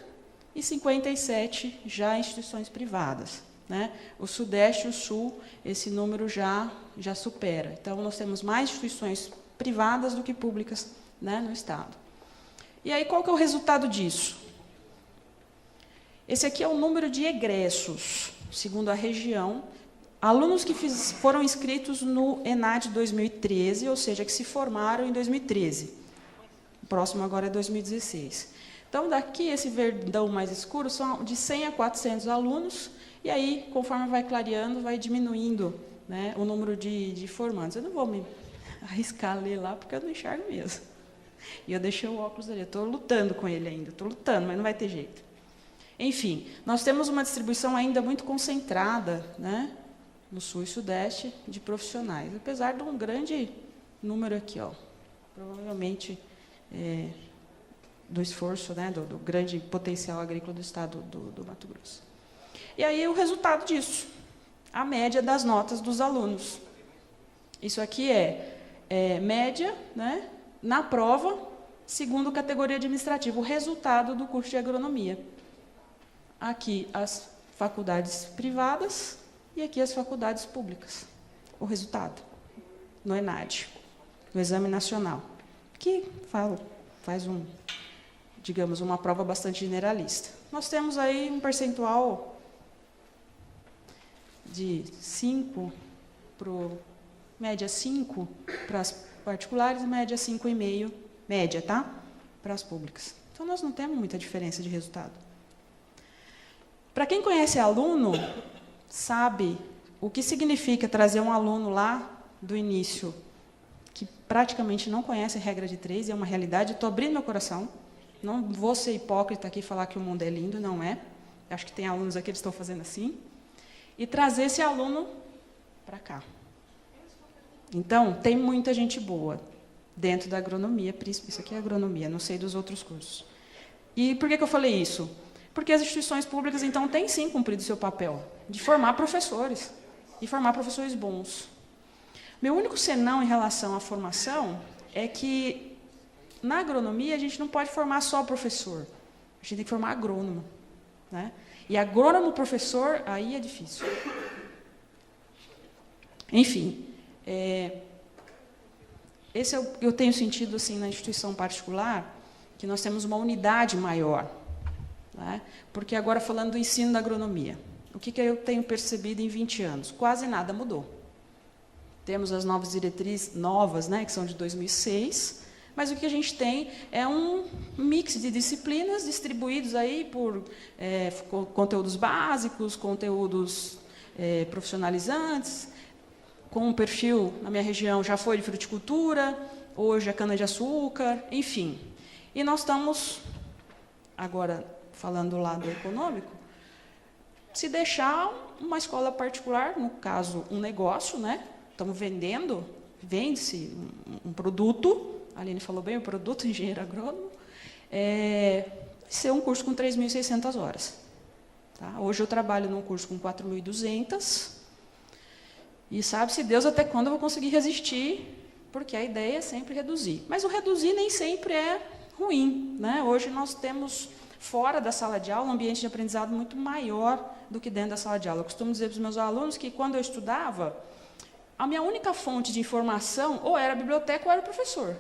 e 57% já em instituições privadas. Né? O Sudeste e o Sul, esse número já supera. Então, nós temos mais instituições privadas do que públicas, né, no Estado. E aí, qual que é o resultado disso? Esse aqui é o número de egressos, segundo a região, alunos que foram inscritos no ENAD 2013, ou seja, que se formaram em 2013. O próximo agora é 2016. Então, daqui, esse verdão mais escuro, são de 100 a 400 alunos. E aí, conforme vai clareando, vai diminuindo, né, o número de formandos. Eu não vou me arriscar a ler lá, porque eu não enxergo mesmo. E eu deixei o óculos ali, estou lutando com ele ainda, estou lutando, mas não vai ter jeito. Enfim, nós temos uma distribuição ainda muito concentrada, né, no Sul e Sudeste, de profissionais, apesar de um grande número aqui, ó, provavelmente do esforço, né, do grande potencial agrícola do Estado do Mato Grosso. E aí, o resultado disso, a média das notas dos alunos. Isso aqui é média, né, na prova, segundo categoria administrativa, o resultado do curso de agronomia. Aqui, as faculdades privadas e aqui as faculdades públicas. O resultado, no ENAD, no Exame Nacional, que faz digamos, uma prova bastante generalista. Nós temos aí um percentual de 5, média 5 para as particulares, média 5,5, média, tá? Para as públicas. Então, nós não temos muita diferença de resultado. Para quem conhece aluno, sabe o que significa trazer um aluno lá do início, que praticamente não conhece a regra de 3, é uma realidade, estou abrindo meu coração, não vou ser hipócrita aqui e falar que o mundo é lindo, não é. Acho que tem alunos aqui que estão fazendo assim. E trazer esse aluno para cá. Então, tem muita gente boa dentro da agronomia, isso aqui é agronomia, não sei dos outros cursos. E por que eu falei isso? Porque as instituições públicas, então, têm sim cumprido seu papel de formar professores, e formar professores bons. Meu único senão em relação à formação é que, na agronomia, a gente não pode formar só professor, a gente tem que formar agrônomo, né? E agrônomo professor, aí é difícil. Enfim, esse eu tenho sentido assim na instituição particular, que nós temos uma unidade maior, né? Porque agora falando do ensino da agronomia, o que eu tenho percebido em 20 anos? Quase nada mudou. Temos as novas diretrizes, né, que são de 2006, mas o que a gente tem é um mix de disciplinas distribuídos aí por conteúdos básicos, conteúdos profissionalizantes, com um perfil, na minha região, já foi de fruticultura, hoje é cana-de-açúcar, enfim. E nós estamos, agora falando do lado econômico, se deixar uma escola particular, no caso, um negócio, né? Estamos vendendo, vende-se um produto, a Aline falou bem, o produto engenheiro agrônomo, ser um curso com 3.600 horas. Tá? Hoje eu trabalho num curso com 4.200, e sabe-se Deus até quando eu vou conseguir resistir, porque a ideia é sempre reduzir. Mas o reduzir nem sempre é ruim. Né? Hoje nós temos, fora da sala de aula, um ambiente de aprendizado muito maior do que dentro da sala de aula. Eu costumo dizer para os meus alunos que, quando eu estudava, a minha única fonte de informação ou era a biblioteca ou era o professor.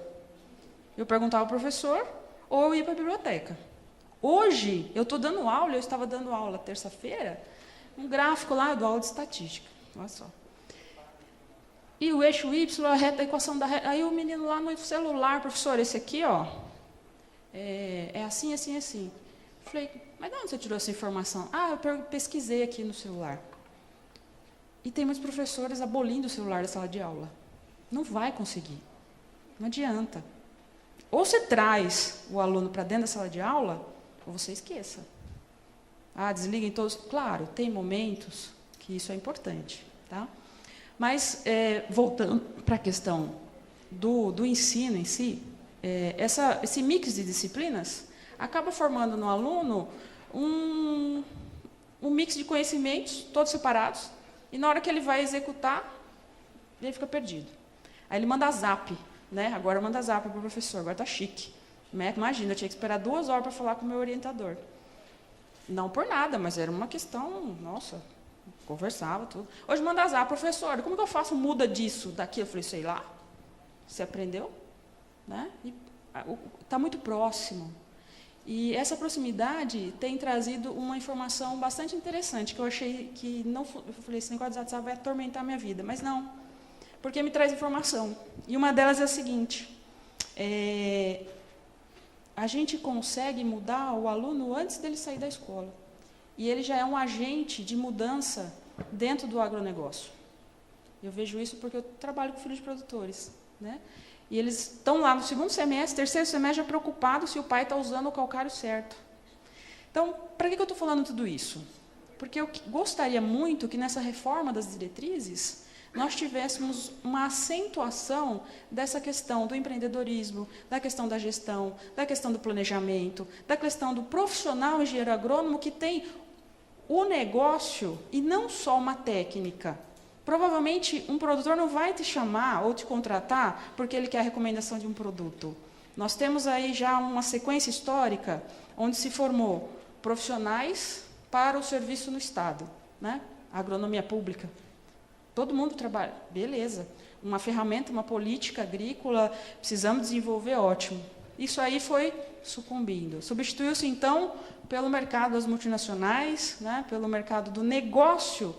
Eu perguntava ao professor ou eu ia para a biblioteca. Hoje, eu estou dando aula, eu estava dando aula terça-feira, um gráfico lá, eu dou aula de estatística. Olha só. E o eixo Y, a reta, a equação da reta. Aí o menino lá no celular, professor, esse aqui, ó, é assim, assim, assim. Falei, mas de onde você tirou essa informação? Ah, eu pesquisei aqui no celular. E tem muitos professores abolindo o celular da sala de aula. Não vai conseguir. Não adianta. Ou você traz o aluno para dentro da sala de aula, ou você esqueça. Ah, desliguem todos. Claro, tem momentos que isso é importante. Tá? Mas, voltando para a questão do ensino em si, esse mix de disciplinas acaba formando no aluno um mix de conhecimentos, todos separados, e na hora que ele vai executar, ele fica perdido. Aí ele manda zap, né? Agora manda zap para o professor, agora está chique. Imagina, eu tinha que esperar 2 horas para falar com o meu orientador. Não por nada, mas era uma questão, nossa, conversava, tudo. Hoje manda zap, professor, como que eu faço muda disso, daqui? Eu falei, sei lá, você aprendeu? Né? Está muito próximo. E essa proximidade tem trazido uma informação bastante interessante, que eu achei que não... Eu falei, esse negócio de WhatsApp vai atormentar a minha vida, mas não, porque me traz informação. E uma delas é a seguinte, a gente consegue mudar o aluno antes dele sair da escola. E ele já é um agente de mudança dentro do agronegócio. Eu vejo isso porque eu trabalho com filhos de produtores, né? E eles estão lá no 2º semestre, 3º semestre, já preocupados se o pai está usando o calcário certo. Então, para que eu estou falando tudo isso? Porque eu gostaria muito que, nessa reforma das diretrizes, nós tivéssemos uma acentuação dessa questão do empreendedorismo, da questão da gestão, da questão do planejamento, da questão do profissional engenheiro agrônomo que tem o negócio e não só uma técnica. Provavelmente, um produtor não vai te chamar ou te contratar porque ele quer a recomendação de um produto. Nós temos aí já uma sequência histórica onde se formou profissionais para o serviço no Estado, né? A agronomia pública. Todo mundo trabalha, beleza. Uma ferramenta, uma política agrícola, precisamos desenvolver, ótimo. Isso aí foi sucumbindo. Substituiu-se, então, pelo mercado das multinacionais, né? Pelo mercado do negócio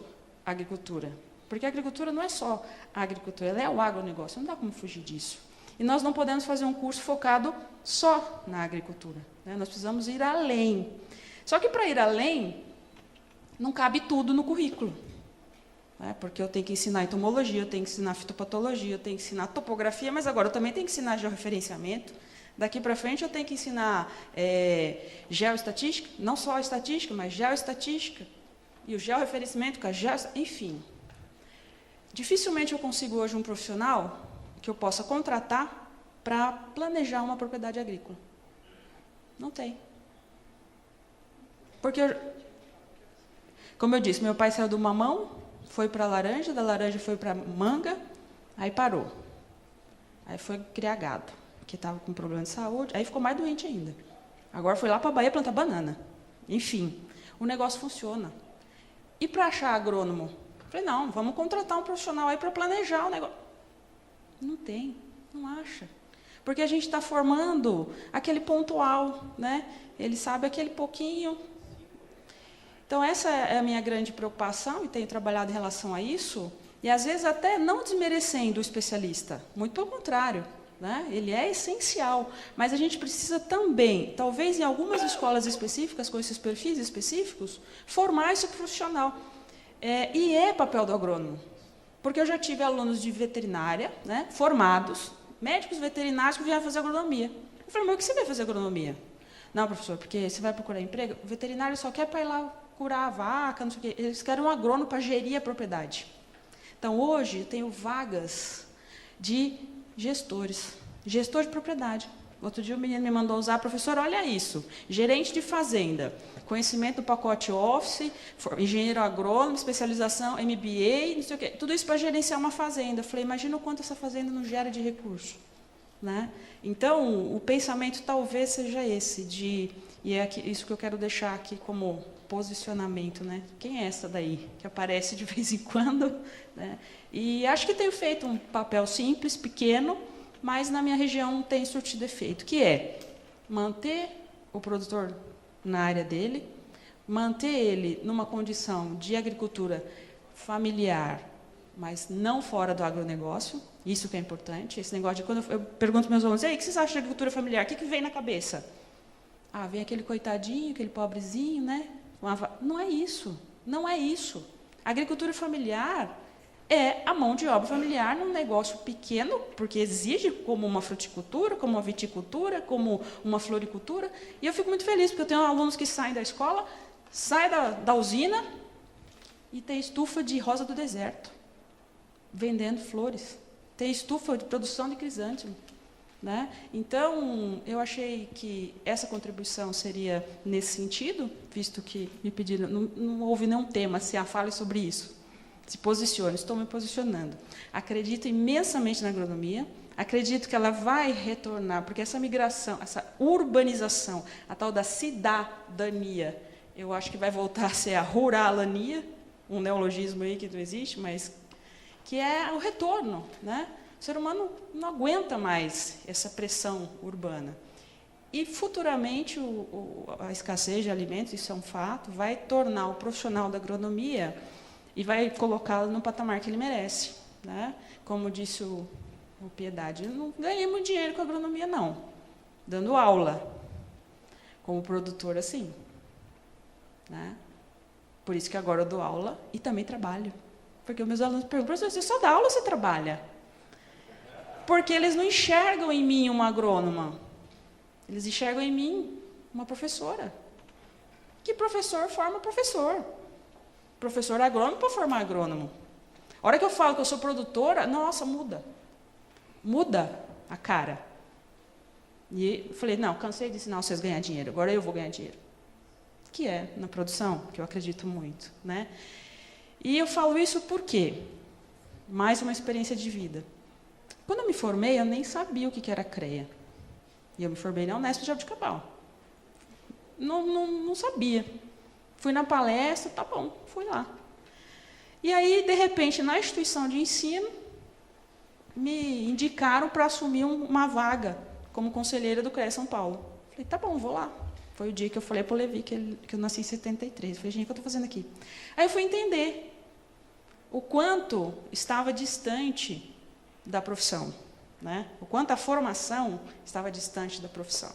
agricultura. Porque a agricultura não é só a agricultura, ela é o agronegócio, não dá como fugir disso. E nós não podemos fazer um curso focado só na agricultura, né? Nós precisamos ir além. Só que, para ir além, não cabe tudo no currículo. Né? Porque eu tenho que ensinar entomologia, eu tenho que ensinar fitopatologia, eu tenho que ensinar topografia, mas agora eu também tenho que ensinar georreferenciamento. Daqui para frente eu tenho que ensinar geoestatística, não só a estatística, mas geoestatística, e o georreferenciamento com a enfim. Dificilmente eu consigo hoje um profissional que eu possa contratar para planejar uma propriedade agrícola. Não tem. Porque, como eu disse, meu pai saiu do mamão, foi para a laranja, da laranja foi para a manga, aí parou. Aí foi criar gado, que estava com problema de saúde, aí ficou mais doente ainda. Agora foi lá para a Bahia plantar banana. Enfim, o negócio funciona. E para achar agrônomo? Falei, não, vamos contratar um profissional aí para planejar o negócio. Não tem, não acha. Porque a gente está formando aquele pontual, né? Ele sabe aquele pouquinho. Então, essa é a minha grande preocupação, e tenho trabalhado em relação a isso, e às vezes até não desmerecendo o especialista, muito pelo contrário, né? Ele é essencial, mas a gente precisa também, talvez em algumas escolas específicas, com esses perfis específicos, formar esse profissional. E é papel do agrônomo, porque eu já tive alunos de veterinária, né, formados, médicos veterinários que vieram fazer agronomia. Eu falei, mas o que você vai fazer agronomia? Não, professor, porque você vai procurar emprego, o veterinário só quer para ir lá curar a vaca, não sei o quê. Eles querem um agrônomo para gerir a propriedade. Então, hoje, eu tenho vagas de gestores, gestor de propriedade. Outro dia o menino me mandou usar, professor, olha isso, gerente de fazenda, conhecimento do pacote Office, engenheiro agrônomo, especialização, MBA, não sei o quê, tudo isso para gerenciar uma fazenda. Eu falei, imagina o quanto essa fazenda não gera de recurso. Né? Então, o pensamento talvez seja esse, e é isso que eu quero deixar aqui como posicionamento. Né? Quem é essa daí, que aparece de vez em quando? Né? E acho que tenho feito um papel simples, pequeno, mas na minha região tem surtido efeito, que é manter o produtor na área dele, manter ele numa condição de agricultura familiar, mas não fora do agronegócio, isso que é importante, esse negócio de quando eu pergunto para meus alunos, ei, o que vocês acham de agricultura familiar? O que vem na cabeça? Ah, vem aquele coitadinho, aquele pobrezinho, né? Não é isso, não é isso. A agricultura familiar é a mão de obra familiar num negócio pequeno, porque exige como uma fruticultura, como uma viticultura, como uma floricultura. E eu fico muito feliz, porque eu tenho alunos que saem da escola, saem da usina e tem estufa de rosa do deserto, vendendo flores. Tem estufa de produção de crisântemo. Né? Então, eu achei que essa contribuição seria nesse sentido, visto que me pediram, não houve nenhum tema, se fale sobre isso. Se posicione, estou me posicionando. Acredito imensamente na agronomia, acredito que ela vai retornar, porque essa migração, essa urbanização, a tal da cidadania, eu acho que vai voltar a ser a ruralania, um neologismo aí que não existe, mas que é o retorno. Né? O ser humano não aguenta mais essa pressão urbana. E, futuramente, a escassez de alimentos, isso é um fato, vai tornar o profissional da agronomia e vai colocá-lo no patamar que ele merece. Né? Como disse o Piedade, eu não ganhei muito dinheiro com a agronomia, não. Dando aula. Como produtora, sim. Né? Por isso que agora eu dou aula e também trabalho. Porque os meus alunos perguntam, professor, você só dá aula ou você trabalha? Porque eles não enxergam em mim uma agrônoma. Eles enxergam em mim uma professora. Que professor forma professor. Professor agrônomo para formar agrônomo. A hora que eu falo que eu sou produtora, nossa, muda. Muda a cara. E eu falei, não, cansei de ensinar vocês a ganhar dinheiro, agora eu vou ganhar dinheiro. Que é na produção, que eu acredito muito. Né? E eu falo isso por quê? Mais uma experiência de vida. Quando eu me formei, eu nem sabia o que era CREA. E eu me formei na Unesp de Jaboticabal. Não sabia. Fui na palestra, tá bom, fui lá. E aí, de repente, na instituição de ensino, me indicaram para assumir uma vaga como conselheira do CREA São Paulo. Falei, tá bom, vou lá. Foi o dia que eu falei para o Levi, que eu nasci em 73. Falei, gente, o que eu estou fazendo aqui? Aí eu fui entender o quanto estava distante da profissão, né? O quanto a formação estava distante da profissão.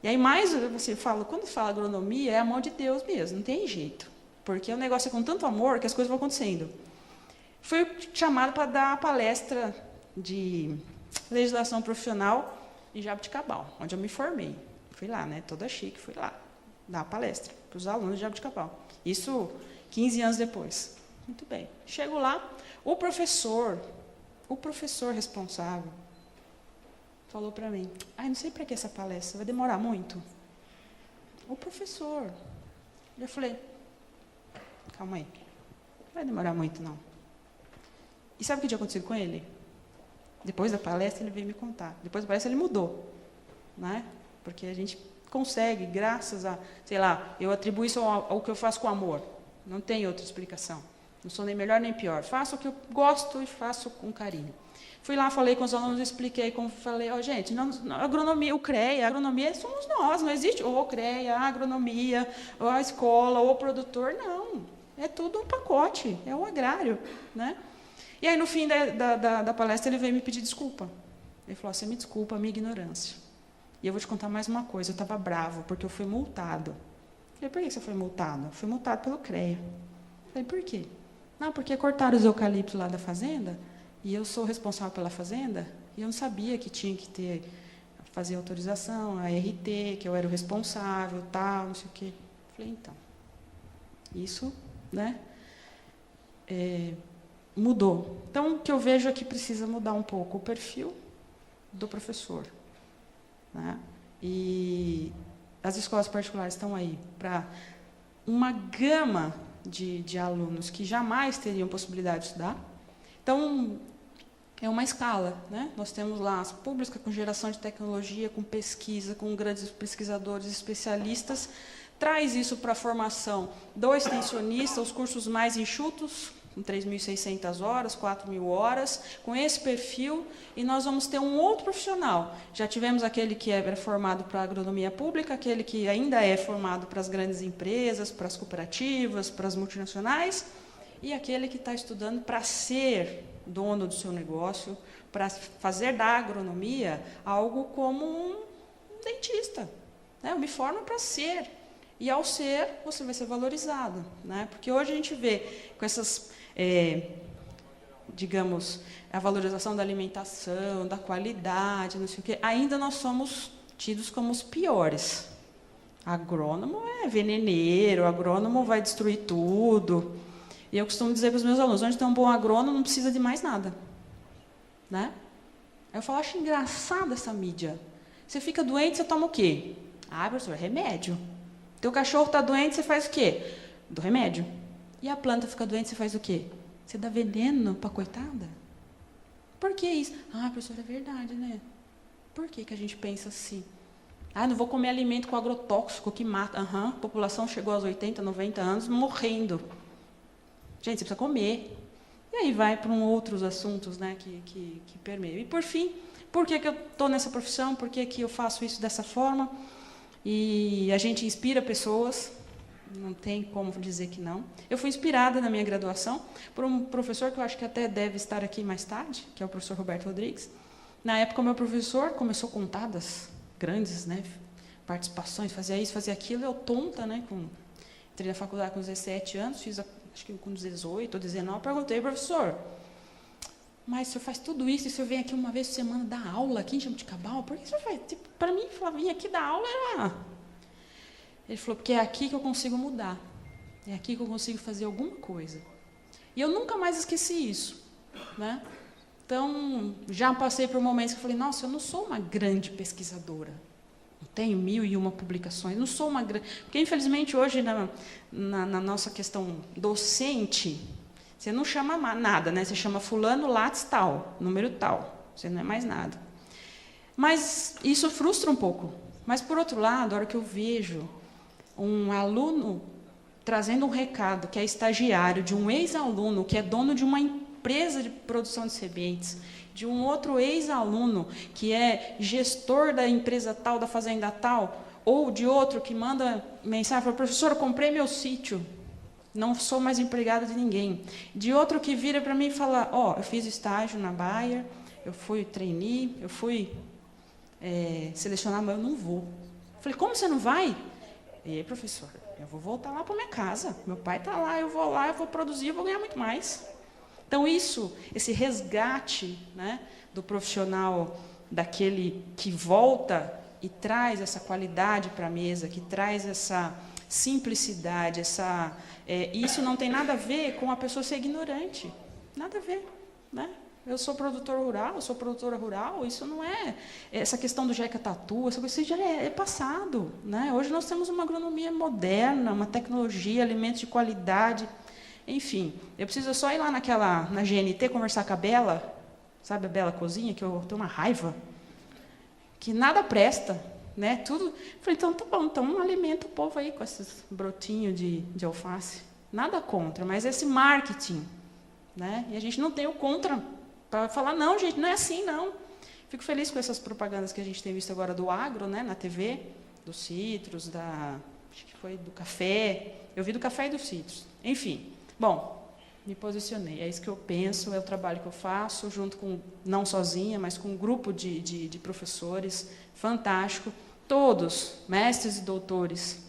E aí, mais você fala, quando fala agronomia, é a mão de Deus mesmo, não tem jeito. Porque o negócio é com tanto amor que as coisas vão acontecendo. Fui chamado para dar uma palestra de legislação profissional em Jaboticabal, onde eu me formei. Fui lá, né, toda chique, fui lá dar uma palestra para os alunos de Jaboticabal. Isso 15 anos depois. Muito bem. Chego lá, o professor responsável falou para mim, não sei para que essa palestra, vai demorar muito? O professor. Eu falei, calma aí, não vai demorar muito, não. E sabe o que tinha acontecido com ele? Depois da palestra, ele veio me contar. Depois da palestra, ele mudou. Né? Porque a gente consegue, graças a, sei lá, eu atribuo isso ao que eu faço com amor. Não tem outra explicação. Não sou nem melhor nem pior. Faço o que eu gosto e faço com carinho. Fui lá, falei com os alunos, expliquei como falei, gente, agronomia, o CREA, a agronomia somos nós, não existe ou o CREA, a agronomia, ou a escola, ou o produtor, não. É tudo um pacote, é o agrário, né? E aí, no fim da palestra, ele veio me pedir desculpa. Ele falou, você me desculpa a minha ignorância. E eu vou te contar mais uma coisa, eu estava bravo, porque eu fui multado. Eu falei, por que você foi multado? Eu fui multado pelo CREA. Eu falei, por quê? Não, porque cortaram os eucaliptos lá da fazenda, e eu sou responsável pela fazenda, e eu não sabia que tinha que fazer autorização, a RT, que eu era o responsável, tal, não sei o quê. Eu falei, então, isso, né, mudou. Então, o que eu vejo é que precisa mudar um pouco o perfil do professor, né? E as escolas particulares estão aí para uma gama de alunos que jamais teriam possibilidade de estudar. Então, é uma escala, né? Nós temos lá as públicas com geração de tecnologia, com pesquisa, com grandes pesquisadores especialistas. Traz isso para a formação do extensionista, os cursos mais enxutos, com 3.600 horas, 4.000 horas, com esse perfil, e nós vamos ter um outro profissional. Já tivemos aquele que era formado para a agronomia pública, aquele que ainda é formado para as grandes empresas, para as cooperativas, para as multinacionais, e aquele que está estudando para ser dono do seu negócio, para fazer da agronomia algo como um dentista, né? Eu me formo para ser. E, ao ser, você vai ser valorizado, né? Porque hoje a gente vê com essas, digamos, a valorização da alimentação, da qualidade, não sei o quê, ainda nós somos tidos como os piores. Agrônomo é veneneiro, agrônomo vai destruir tudo. E eu costumo dizer para os meus alunos, onde tem um bom agrônomo, não precisa de mais nada, né? Eu falo, acho engraçada essa mídia. Você fica doente, você toma o quê? Ah, professor, remédio. Teu cachorro está doente, você faz o quê? Do remédio. E a planta fica doente, você faz o quê? Você dá veneno para a coitada? Por que isso? Ah, professor, é verdade, né? Por que a gente pensa assim? Ah, não vou comer alimento com agrotóxico que mata. A população chegou aos 80, 90 anos morrendo. Gente, você precisa comer. E aí vai para outros assuntos, né, que permeiam. E, por fim, por que eu estou nessa profissão? Por que eu faço isso dessa forma? E a gente inspira pessoas, não tem como dizer que não. Eu fui inspirada na minha graduação por um professor que eu acho que até deve estar aqui mais tarde, que é o professor Roberto Rodrigues. Na época, o meu professor começou a contar das grandes, né, participações, fazia isso, fazia aquilo. Eu tonta, né, entrei na faculdade com 17 anos, fiz acho que com 18 ou 19, perguntei, professor, mas o senhor faz tudo isso e o senhor vem aqui uma vez por semana dar aula aqui em Jabuticabal? Por que o senhor faz? Tipo, para mim, vir aqui dar aula era... Ele falou, porque é aqui que eu consigo mudar. É aqui que eu consigo fazer alguma coisa. E eu nunca mais esqueci isso, né? Então, já passei por momentos que eu falei, nossa, eu não sou uma grande pesquisadora. Não tenho 1.001 publicações, não sou uma grande... Porque, infelizmente, hoje, na nossa questão docente, você não chama nada, né? Você chama fulano, lattes, tal, número tal. Você não é mais nada. Mas isso frustra um pouco. Mas, por outro lado, a hora que eu vejo um aluno trazendo um recado, que é estagiário, de um ex-aluno, que é dono de uma empresa de produção de sementes, de um outro ex-aluno, que é gestor da empresa tal, da fazenda tal, ou de outro que manda mensagem, fala, professor, eu comprei meu sítio, não sou mais empregado de ninguém. De outro que vira para mim e fala, eu fiz estágio na Bayer, eu fui trainee, eu fui selecionado, mas eu não vou. Eu falei, como você não vai? Professor, eu vou voltar lá para minha casa, meu pai está lá, eu vou produzir, eu vou ganhar muito mais. Então, esse resgate, né, do profissional, daquele que volta e traz essa qualidade para a mesa, que traz essa simplicidade, isso não tem nada a ver com a pessoa ser ignorante. Nada a ver, né? Eu sou produtor rural, eu sou produtora rural, isso não é... Essa questão do jeca tatu, essa coisa já é passado, né? Hoje nós temos uma agronomia moderna, uma tecnologia, alimentos de qualidade. Enfim, eu preciso só ir lá na GNT conversar com a Bela, sabe a Bela Cozinha, que eu tenho uma raiva, que nada presta, né? Tudo. Falei, então tá bom, então alimenta o povo aí com esses brotinhos de alface. Nada contra, mas esse marketing, né? E a gente não tem o contra para falar, não, gente, não é assim, não. Fico feliz com essas propagandas que a gente tem visto agora do agro, né, na TV, dos citros, acho que foi do café. Eu vi do café e do citros. Enfim, bom, me posicionei. É isso que eu penso, é o trabalho que eu faço, junto com, não sozinha, mas com um grupo de professores fantástico, todos, mestres e doutores,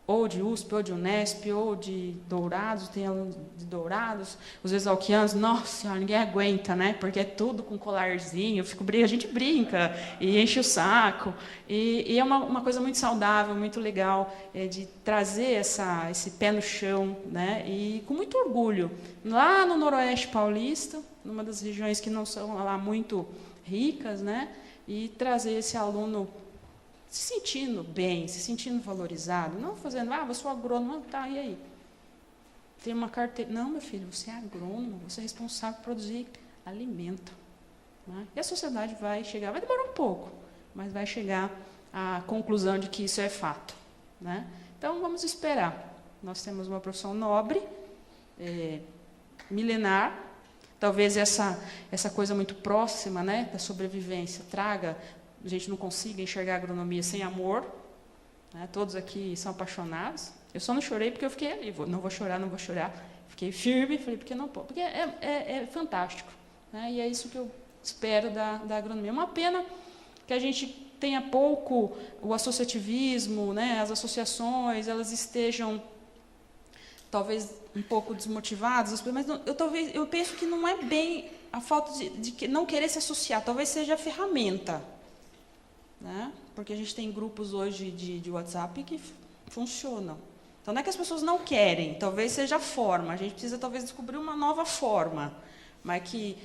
ou de USP, ou de Unesp, ou de Dourados, tem alunos de Dourados, os exalquianos, nossa senhora, ninguém aguenta, né? Porque é tudo com colarzinho, a gente brinca e enche o saco. E é uma coisa muito saudável, muito legal, de trazer esse pé no chão, né? E com muito orgulho. Lá no Noroeste Paulista, numa das regiões que não são lá muito ricas, né? E trazer esse aluno se sentindo bem, se sentindo valorizado, não fazendo, eu sou agrônomo, tá, e aí? Tem uma carteira. Não, meu filho, você é agrônomo, você é responsável por produzir alimento. Né? E a sociedade vai chegar, vai demorar um pouco, mas vai chegar à conclusão de que isso é fato. Né? Então, vamos esperar. Nós temos uma profissão nobre, milenar, talvez essa coisa muito próxima, né, da sobrevivência traga. A gente não consiga enxergar a agronomia sem amor, né? Todos aqui são apaixonados. Eu só não chorei porque eu fiquei ali, não vou chorar. Fiquei firme, falei, porque não pode, porque é fantástico, né? E é isso que eu espero da agronomia. É uma pena que a gente tenha pouco o associativismo, né? As associações, elas estejam talvez um pouco desmotivadas, mas eu penso que não é bem a falta de não querer se associar, talvez seja a ferramenta. Né? Porque a gente tem grupos hoje de WhatsApp que funcionam. Então, não é que as pessoas não querem, talvez seja a forma. A gente precisa, talvez, descobrir uma nova forma. Mas que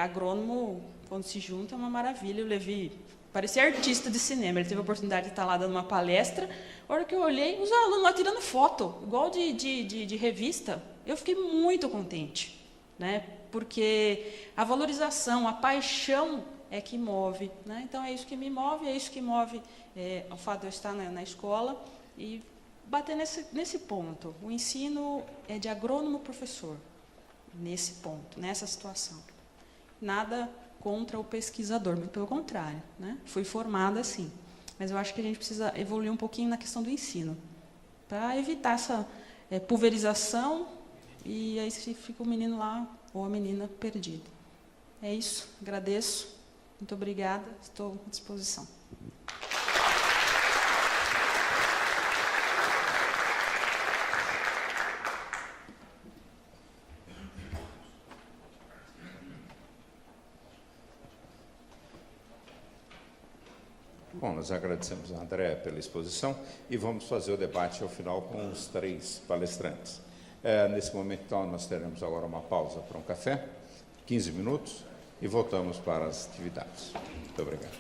agrônomo, quando se junta, é uma maravilha. O Levi parecia artista de cinema. Ele teve a oportunidade de estar lá dando uma palestra. A hora que eu olhei, os alunos lá tirando foto, igual de revista. Eu fiquei muito contente. Né? Porque a valorização, a paixão é que move. Né? Então, é isso que me move, é isso que move o fato de eu estar na escola e bater nesse ponto. O ensino é de agrônomo-professor, nesse ponto, nessa situação. Nada contra o pesquisador, mas pelo contrário. Né? Fui formada assim. Mas eu acho que a gente precisa evoluir um pouquinho na questão do ensino, para evitar essa pulverização e aí fica o menino lá ou a menina perdido. É isso, agradeço. Muito obrigada, estou à disposição. Bom, nós agradecemos a Andréa pela exposição e vamos fazer o debate ao final com os 3 palestrantes. Nesse momento, então, nós teremos agora uma pausa para um café, 15 minutos, e voltamos para as atividades. Muito obrigado.